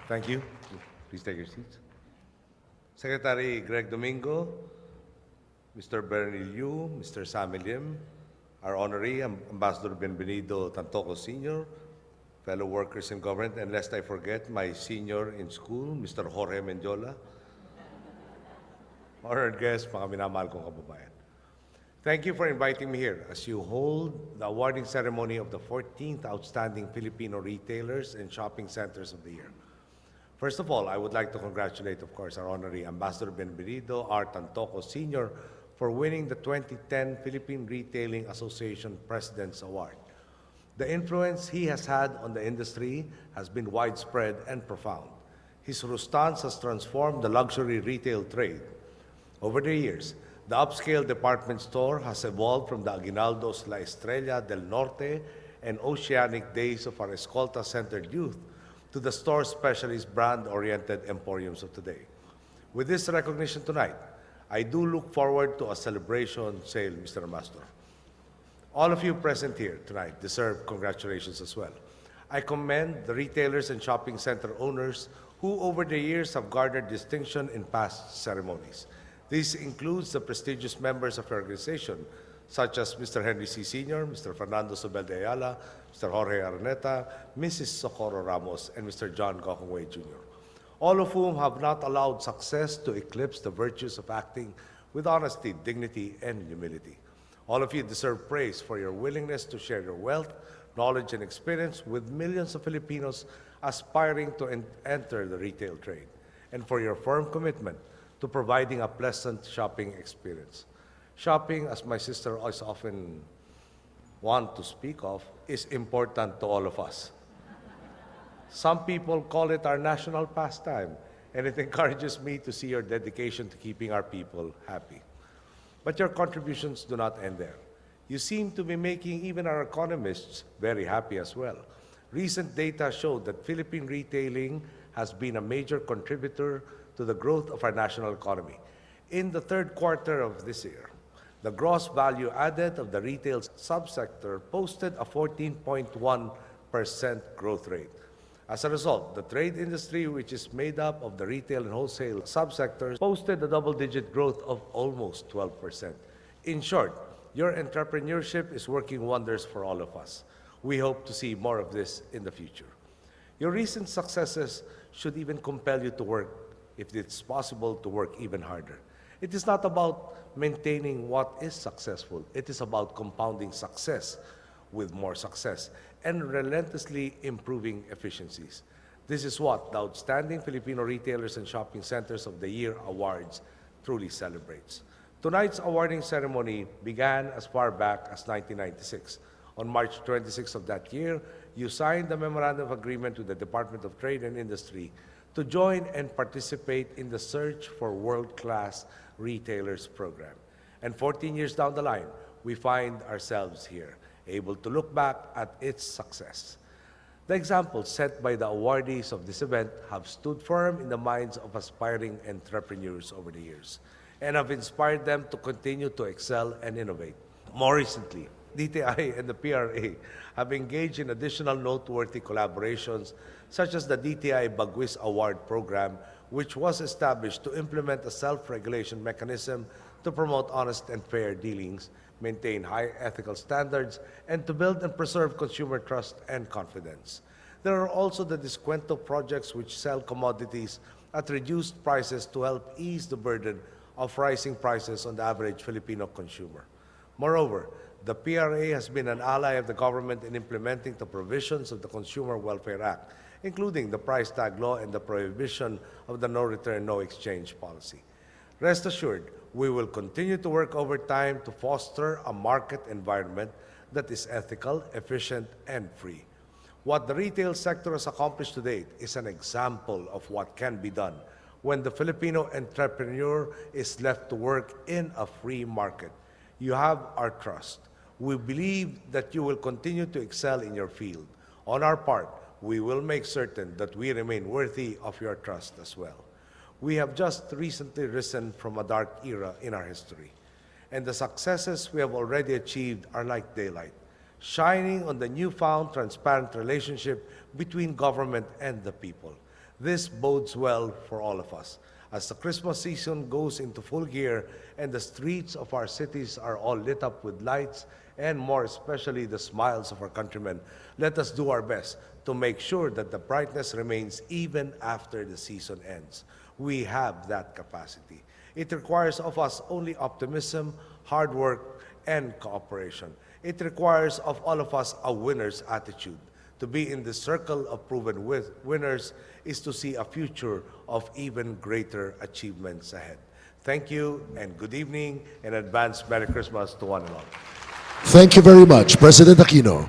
Thank you. Please take your seats. Secretary Greg Domingo, Mr. Bernie Liu, Mr. Sammy Lim, our honoree, Ambassador Benvenido Tantoco Sr., fellow workers in government, and lest I forget, my senior in school, Mr. Jorge Mendiola, honored guests, mga minamahal kong kababayan. Thank you for inviting me here as you hold the awarding ceremony of the 14th Outstanding Filipino Retailers and Shopping Centers of the Year. First of all, I would like to congratulate, of course, our honoree, Ambassador Benvenido R. Tantoco Sr., for winning the 2010 Philippine Retailing Association President's Award. The influence he has had on the industry has been widespread and profound. His stance has transformed the luxury retail trade. Over the years, the upscale department store has evolved from the Aguinaldo's La Estrella del Norte and Oceanic days of our Escolta-centered youth to the store specialist brand-oriented emporiums of today. With this recognition tonight, I do look forward to a celebration sale, Mr. Ambassador. All of you present here tonight deserve congratulations as well. I commend the retailers and shopping center owners who over the years have garnered distinction in past ceremonies. This includes the prestigious members of your organization, such as Mr. Henry C. Sr., Mr. Fernando Sobel de Ayala, Mr. Jorge Araneta, Mrs. Socorro Ramos, and Mr. John Gokongwei Jr., all of whom have not allowed success to eclipse the virtues of acting with honesty, dignity, and humility. All of you deserve praise for your willingness to share your wealth, knowledge, and experience with millions of Filipinos aspiring to enter the retail trade, and for your firm commitment to providing a pleasant shopping experience. Shopping, as my sister is often want to speak of, is important to all of us. Some people call it our national pastime, and it encourages me to see your dedication to keeping our people happy. But your contributions do not end there. You seem to be making even our economists very happy as well. Recent data show that Philippine retailing has been a major contributor to the growth of our national economy. In the third quarter of this year, the gross value added of the retail subsector posted a 14.1% growth rate. As a result, the trade industry, which is made up of the retail and wholesale subsectors, posted a double-digit growth of almost 12%. In short, your entrepreneurship is working wonders for all of us. We hope to see more of this in the future. Your recent successes should even compel you to work, if it's possible, to work even harder. It is not about maintaining what is successful. It is about compounding success with more success and relentlessly improving efficiencies. This is what the Outstanding Filipino Retailers and Shopping Centers of the Year Awards truly celebrates. Tonight's awarding ceremony began as far back as 1996. On March 26 of that year, you signed the Memorandum of Agreement with the Department of Trade and Industry to join and participate in the Search for World-Class Retailers program. And 14 years down the line, we find ourselves here, able to look back at its success. The examples set by the awardees of this event have stood firm in the minds of aspiring entrepreneurs over the years and have inspired them to continue to excel and innovate. More recently, DTI and the PRA have engaged in additional noteworthy collaborations, such as the DTI Bagwis Award Program, which was established to implement a self-regulation mechanism to promote honest and fair dealings, maintain high ethical standards, and to build and preserve consumer trust and confidence. There are also the Descuento projects, which sell commodities at reduced prices to help ease the burden of rising prices on the average Filipino consumer. Moreover, the PRA has been an ally of the government in implementing the provisions of the Consumer Welfare Act, including the price tag law and the prohibition of the no return, no exchange policy. Rest assured, we will continue to work overtime to foster a market environment that is ethical, efficient, and free. What the retail sector has accomplished to date is an example of what can be done when the Filipino entrepreneur is left to work in a free market. You have our trust. We believe that you will continue to excel in your field. On our part, we will make certain that we remain worthy of your trust as well. We have just recently risen from a dark era in our history, and the successes we have already achieved are like daylight, shining on the newfound transparent relationship between government and the people. This bodes well for all of us. As the Christmas season goes into full gear and the streets of our cities are all lit up with lights, and more especially the smiles of our countrymen, let us do our best to make sure that the brightness remains even after the season ends. We have that capacity. It requires of us only optimism, hard work, and cooperation. It requires of all of us a winner's attitude. To be in the circle of proven winners is to see a future of even greater achievements ahead. Thank you and good evening, and advance Merry Christmas to one and all. Thank you very much, President Aquino.